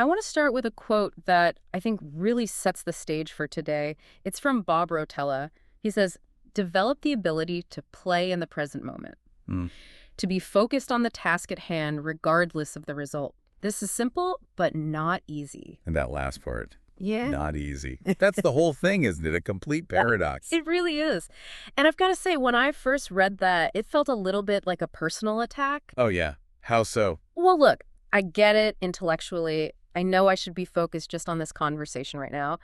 I want to start with a quote that I think really sets the stage for today. It's from Bob Rotella. He says, develop the ability to play in the present moment, Mm. to be focused on the task at hand regardless of the result. This is simple, but not easy. And that last part, Yeah. not easy. That's the whole thing, isn't it? A complete paradox. It really is. And I've got to say, when I first read that, it felt a little bit like a personal attack. Oh, yeah. How so? Well, look, I get it intellectually. I know I should be focused just on this conversation right now.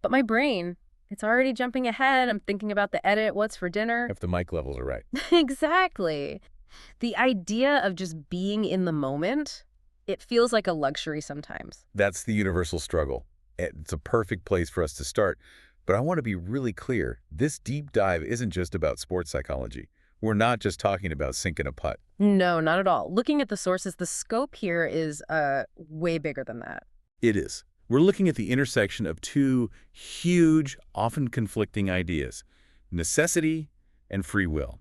But my brain, it's already jumping ahead. I'm thinking about the edit, what's for dinner. If the mic levels are right. Exactly. The idea of just being in the moment, it feels like a luxury sometimes. That's the universal struggle. It's a perfect place for us to start. But I want to be really clear. This deep dive isn't just about sports psychology. We're not just talking about sinking a putt. No, not at all. Looking at the sources, the scope here is way bigger than that. It is. We're looking at the intersection of two huge, often conflicting ideas, necessity and free will.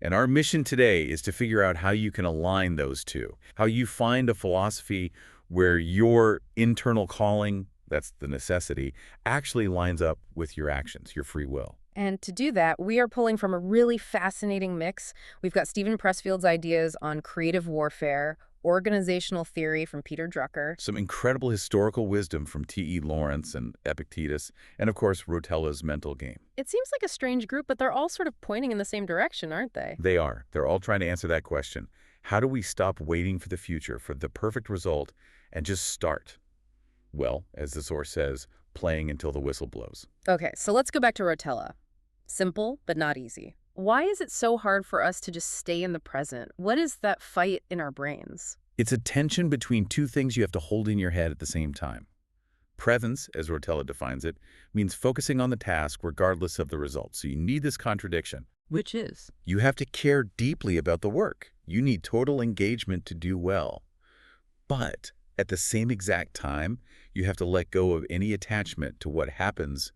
And our mission today is to figure out how you can align those two, how you find a philosophy where your internal calling, that's the necessity, actually lines up with your actions, your free will. And to do that, we are pulling from a really fascinating mix. We've got Stephen Pressfield's ideas on creative warfare, organizational theory from Peter Drucker. Some incredible historical wisdom from T.E. Lawrence and Epictetus, and of course, Rotella's mental game. It seems like a strange group, but they're all sort of pointing in the same direction, aren't they? They are. They're all trying to answer that question. How do we stop waiting for the future, for the perfect result, and just start? Well, as the source says, playing until the whistle blows. Okay, so let's go back to Rotella. Simple, but not easy. Why is it so hard for us to just stay in the present? What is that fight in our brains? It's a tension between two things you have to hold in your head at the same time. Presence, as Rotella defines it, means focusing on the task regardless of the result. So you need this contradiction. Which is? You have to care deeply about the work. You need total engagement to do well. But at the same exact time, you have to let go of any attachment to what happens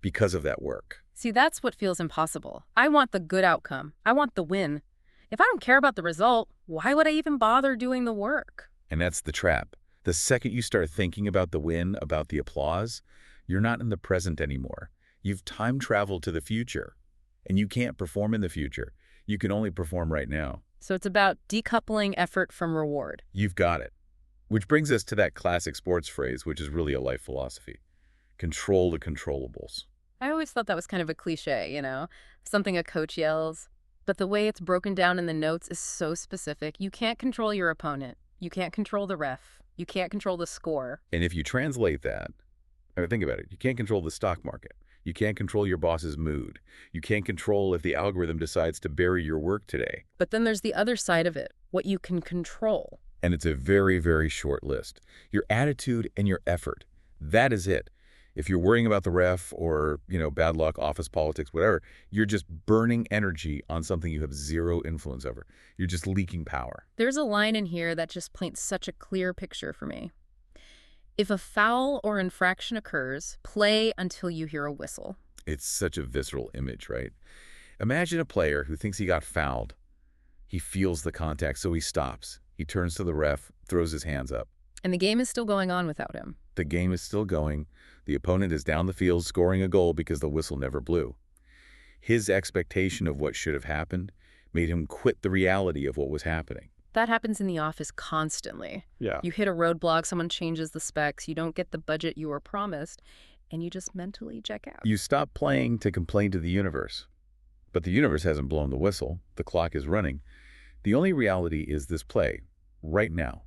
because of that work. See, that's what feels impossible. I want the good outcome. I want the win. If I don't care about the result, why would I even bother doing the work? And that's the trap. The second you start thinking about the win, about the applause, you're not in the present anymore. You've time traveled to the future, and you can't perform in the future. You can only perform right now. So it's about decoupling effort from reward. You've got it. Which brings us to that classic sports phrase, which is really a life philosophy. Control the controllables. I always thought that was kind of a cliche, something a coach yells. But the way it's broken down in the notes is so specific. You can't control your opponent. You can't control the ref. You can't control the score. And if you translate that, think about it. You can't control the stock market. You can't control your boss's mood. You can't control if the algorithm decides to bury your work today. But then there's the other side of it, what you can control. And it's a very, very short list. Your attitude and your effort. That is it. If you're worrying about the ref or, bad luck, office politics, whatever, you're just burning energy on something you have zero influence over. You're just leaking power. There's a line in here that just paints such a clear picture for me. If a foul or infraction occurs, play until you hear a whistle. It's such a visceral image, right? Imagine a player who thinks he got fouled. He feels the contact, so he stops. He turns to the ref, throws his hands up. And the game is still going on without him. The game is still going. The opponent is down the field scoring a goal because the whistle never blew. His expectation of what should have happened made him quit the reality of what was happening. That happens in the office constantly. Yeah. You hit a roadblock, someone changes the specs, you don't get the budget you were promised, and you just mentally check out. You stop playing to complain to the universe. But the universe hasn't blown the whistle. The clock is running. The only reality is this play, right now.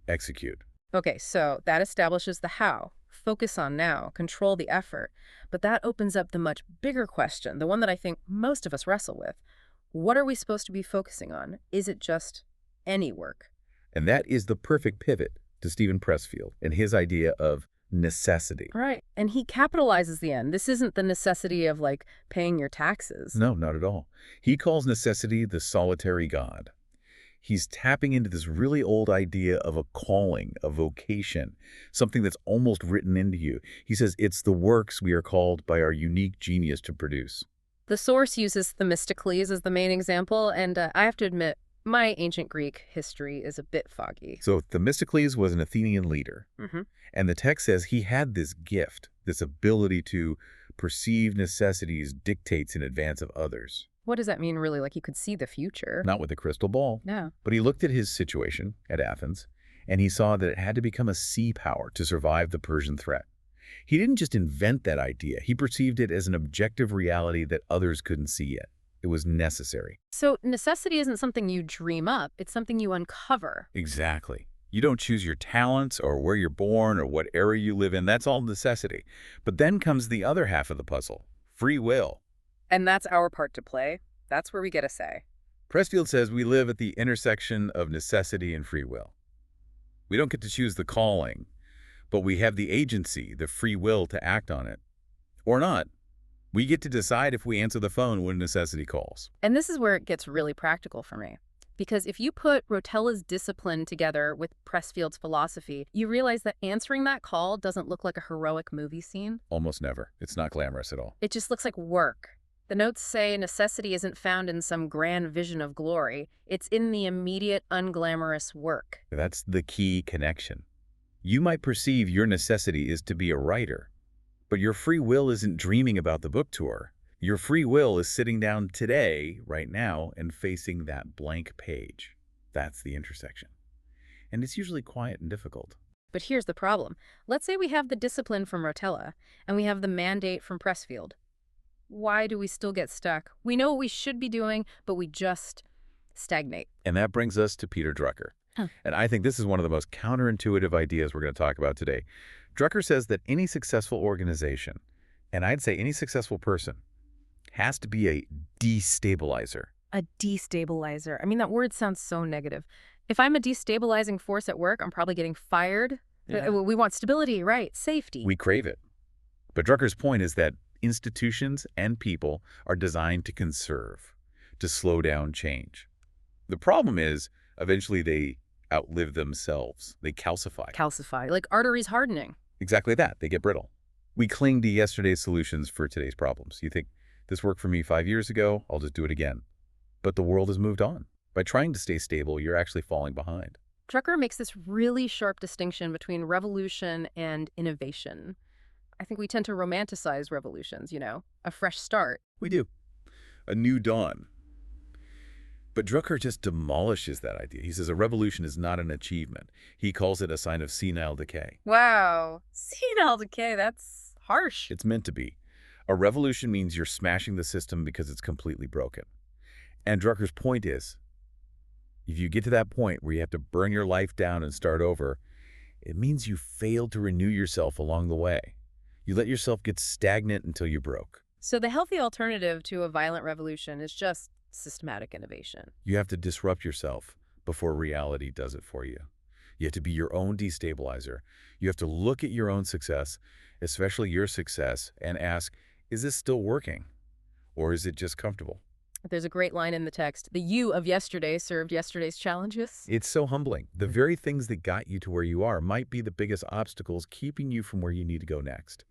Execute. Okay, so that establishes the how. Focus on now, control the effort. But that opens up the much bigger question, the one that I think most of us wrestle with. What are we supposed to be focusing on? Is it just any work? And that is the perfect pivot to Stephen Pressfield and his idea of necessity. Right. And he capitalizes the end. This isn't the necessity of, paying your taxes. No, not at all. He calls necessity the solitary God. He's tapping into this really old idea of a calling, a vocation, something that's almost written into you. He says it's the works we are called by our unique genius to produce. The source uses Themistocles as the main example, and I have to admit, My ancient Greek history is a bit foggy. So Themistocles was an Athenian leader, Hmm. and the text says he had this gift, this ability to perceive necessities, dictates in advance of others. What does that mean, really? Like, you could see the future? Not with a crystal ball, No. but he looked at his situation at Athens, and he saw that it had to become a sea power to survive the Persian threat. He didn't just invent that idea. He perceived it as an objective reality that others couldn't see yet. It was necessary. So necessity isn't something you dream up. It's something you uncover. Exactly. You don't choose your talents or where you're born or what area you live in. That's all necessity. But then comes the other half of the puzzle, free will. And that's our part to play. That's where we get a say. Pressfield says we live at the intersection of necessity and free will. We don't get to choose the calling, but we have the agency, the free will to act on it. Or not. We get to decide if we answer the phone when necessity calls. And this is where it gets really practical for me. Because if you put Rotella's discipline together with Pressfield's philosophy, you realize that answering that call doesn't look like a heroic movie scene. Almost never. It's not glamorous at all. It just looks like work. The notes say necessity isn't found in some grand vision of glory. It's in the immediate, unglamorous work. That's the key connection. You might perceive your necessity is to be a writer, but your free will isn't dreaming about the book tour. Your free will is sitting down today, right now, and facing that blank page. That's the intersection. And it's usually quiet and difficult. But here's the problem. Let's say we have the discipline from Rotella, and we have the mandate from Pressfield. Why do we still get stuck? We know what we should be doing, but we just stagnate. And that brings us to Peter Drucker. And I think this is one of the most counterintuitive ideas we're going to talk about today. Drucker says that any successful organization, and I'd say any successful person, has to be a destabilizer. A destabilizer. I mean, that word sounds so negative. If I'm a destabilizing force at work, I'm probably getting fired. Yeah. We want stability, right? Safety. We crave it. But Drucker's point is that institutions and people are designed to conserve, to slow down change. The problem is, eventually they outlive themselves. They calcify. Calcify, like arteries hardening. Exactly that. They get brittle. We cling to yesterday's solutions for today's problems. You think, this worked for me 5 years ago, I'll just do it again. But the world has moved on. By trying to stay stable, you're actually falling behind. Drucker makes this really sharp distinction between revolution and innovation. I think we tend to romanticize revolutions, a fresh start. We do. A new dawn. But Drucker just demolishes that idea. He says a revolution is not an achievement. He calls it a sign of senile decay. Wow. Senile decay, that's harsh. It's meant to be. A revolution means you're smashing the system because it's completely broken. And Drucker's point is, if you get to that point where you have to burn your life down and start over, it means you failed to renew yourself along the way. You let yourself get stagnant until you broke. So the healthy alternative to a violent revolution is just systematic innovation. You have to disrupt yourself before reality does it for you. You have to be your own destabilizer. You have to look at your own success, especially your success, and ask, is this still working? Or is it just comfortable? There's a great line in the text. The you of yesterday served yesterday's challenges. It's so humbling. The very things that got you to where you are might be the biggest obstacles keeping you from where you need to go next.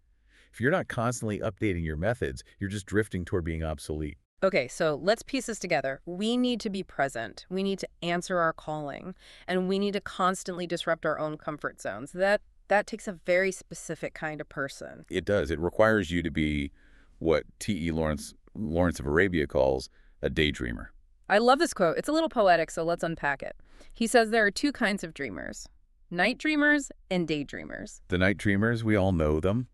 If you're not constantly updating your methods, you're just drifting toward being obsolete. Okay, so let's piece this together. We need to be present. We need to answer our calling. And we need to constantly disrupt our own comfort zones. That takes a very specific kind of person. It does. It requires you to be what T.E. Lawrence of Arabia calls a daydreamer. I love this quote. It's a little poetic, so let's unpack it. He says there are two kinds of dreamers, night dreamers and daydreamers. The night dreamers, we all know them.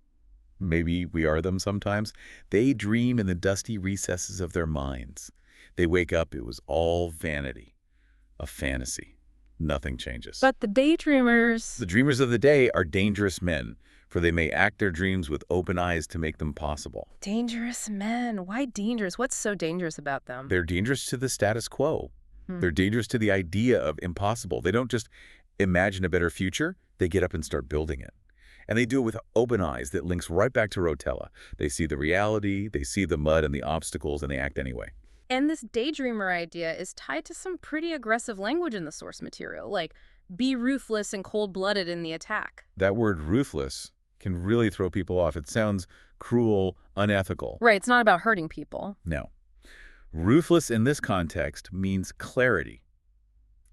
Maybe we are them sometimes. They dream in the dusty recesses of their minds. They wake up, it was all vanity, a fantasy. Nothing changes. But the daydreamers... The dreamers of the day are dangerous men, for they may act their dreams with open eyes to make them possible. Dangerous men. Why dangerous? What's so dangerous about them? They're dangerous to the status quo. They're dangerous to the idea of impossible. They don't just imagine a better future, they get up and start building it. And they do it with open eyes that links right back to Rotella. They see the reality, they see the mud and the obstacles, and they act anyway. And this daydreamer idea is tied to some pretty aggressive language in the source material, like be ruthless and cold-blooded in the attack. That word ruthless can really throw people off. It sounds cruel, unethical. Right, it's not about hurting people. No. Ruthless in this context means clarity.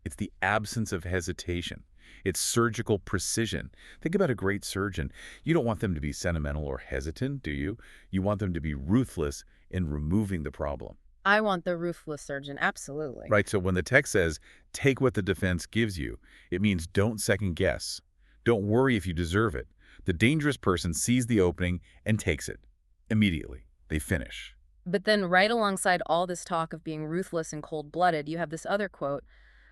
It's the absence of hesitation. It's surgical precision. Think about a great surgeon. You don't want them to be sentimental or hesitant, do you? You want them to be ruthless in removing the problem. I want the ruthless surgeon, absolutely. Right, so when the text says, take what the defense gives you, it means don't second guess. Don't worry if you deserve it. The dangerous person sees the opening and takes it. Immediately, they finish. But then right alongside all this talk of being ruthless and cold-blooded, you have this other quote,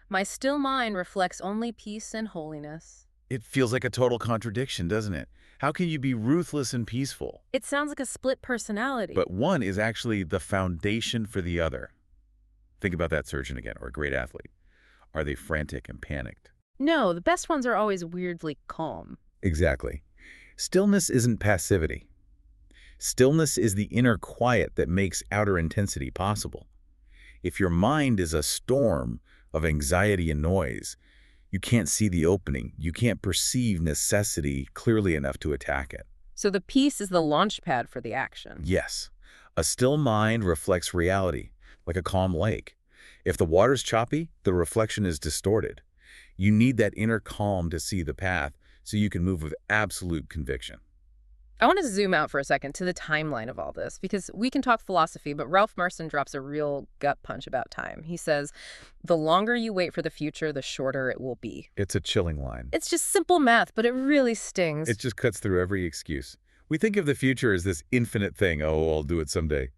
"My still mind reflects only peace and holiness." It feels like a total contradiction, doesn't it? How can you be ruthless and peaceful? It sounds like a split personality. But one is actually the foundation for the other. Think about that surgeon again, or a great athlete. Are they frantic and panicked? No, the best ones are always weirdly calm. Exactly. Stillness isn't passivity. Stillness is the inner quiet that makes outer intensity possible. If your mind is a storm of anxiety and noise, you can't see the opening. You can't perceive necessity clearly enough to attack it. So the peace is the launch pad for the action. Yes, a still mind reflects reality, like a calm lake. If the water's choppy, the reflection is distorted. You need that inner calm to see the path so you can move with absolute conviction. I want to zoom out for a second to the timeline of all this, because we can talk philosophy, but Ralph Marston drops a real gut punch about time. He says, the longer you wait for the future, the shorter it will be. It's a chilling line. It's just simple math, but it really stings. It just cuts through every excuse. We think of the future as this infinite thing. Oh, I'll do it someday.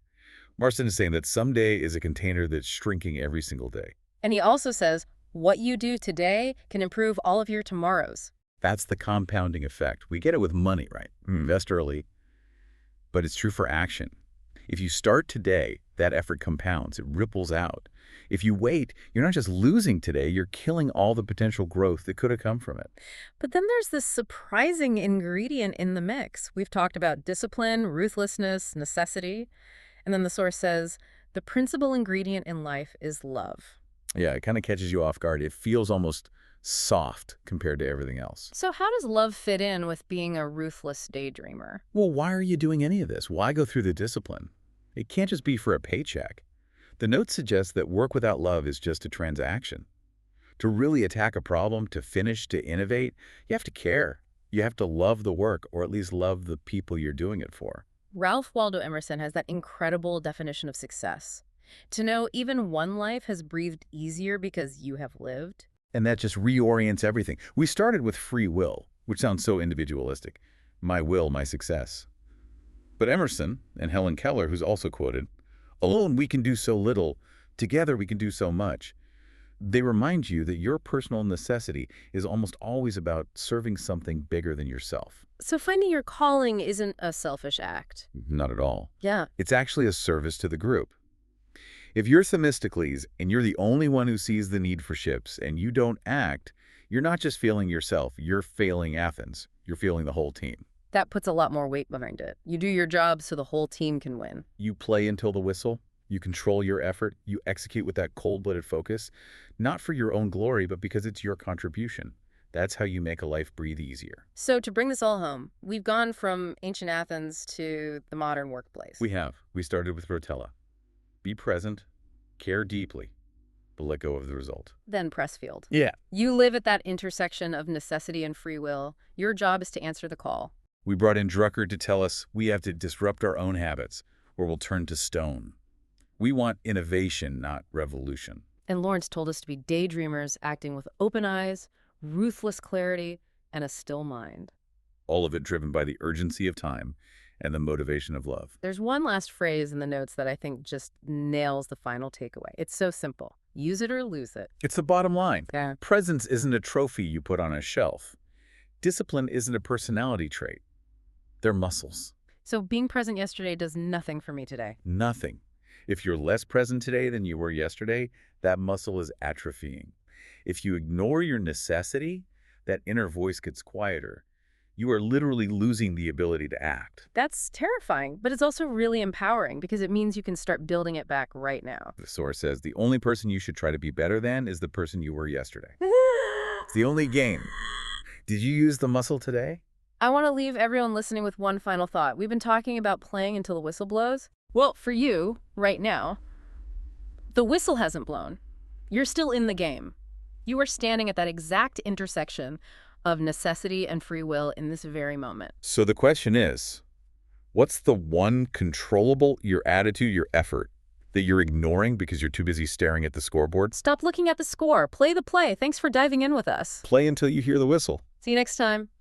Marston is saying that someday is a container that's shrinking every single day. And he also says, what you do today can improve all of your tomorrows. That's the compounding effect. We get it with money, right? Invest early. But it's true for action. If you start today, that effort compounds. It ripples out. If you wait, you're not just losing today, you're killing all the potential growth that could have come from it. But then there's this surprising ingredient in the mix. We've talked about discipline, ruthlessness, necessity. And then the source says, the principal ingredient in life is love. Yeah, it kind of catches you off guard. It feels almost soft compared to everything else. So how does love fit in with being a ruthless daydreamer? Well, why are you doing any of this? Why go through the discipline? It can't just be for a paycheck. The note suggests that work without love is just a transaction. To really attack a problem, to finish, to innovate, you have to care. You have to love the work, or at least love the people you're doing it for. Ralph Waldo Emerson has that incredible definition of success. To know even one life has breathed easier because you have lived. And that just reorients everything. We started with free will, which sounds so individualistic. My will, my success. But Emerson and Helen Keller, who's also quoted, alone we can do so little, together we can do so much. They remind you that your personal necessity is almost always about serving something bigger than yourself. So finding your calling isn't a selfish act. Not at all. Yeah. It's actually a service to the group. If you're Themistocles and you're the only one who sees the need for ships and you don't act, you're not just failing yourself, you're failing Athens. You're failing the whole team. That puts a lot more weight behind it. You do your job so the whole team can win. You play until the whistle. You control your effort. You execute with that cold-blooded focus, not for your own glory, but because it's your contribution. That's how you make a life breathe easier. So to bring this all home, we've gone from ancient Athens to the modern workplace. We have. We started with Rotella. Be present, care deeply, but let go of the result. Then Pressfield. Yeah. You live at that intersection of necessity and free will. Your job is to answer the call. We brought in Drucker to tell us we have to disrupt our own habits, or we'll turn to stone. We want innovation, not revolution. And Lawrence told us to be daydreamers, acting with open eyes, ruthless clarity, and a still mind. All of it driven by the urgency of time and the motivation of love. There's one last phrase in the notes that I think just nails the final takeaway. It's so simple. Use it or lose it. It's the bottom line. Yeah. Presence isn't a trophy you put on a shelf. Discipline isn't a personality trait. They're muscles. So being present yesterday does nothing for me today. Nothing. If you're less present today than you were yesterday, that muscle is atrophying. If you ignore your necessity, that inner voice gets quieter. You are literally losing the ability to act. That's terrifying, but it's also really empowering because it means you can start building it back right now. The source says the only person you should try to be better than is the person you were yesterday. It's the only game. Did you use the muscle today? I want to leave everyone listening with one final thought. We've been talking about playing until the whistle blows. Well, for you, right now, the whistle hasn't blown. You're still in the game. You are standing at that exact intersection of necessity and free will in this very moment. So the question is, what's the one controllable, your attitude, your effort, that you're ignoring because you're too busy staring at the scoreboard? Stop looking at the score. Play the play. Thanks for diving in with us. Play until you hear the whistle. See you next time.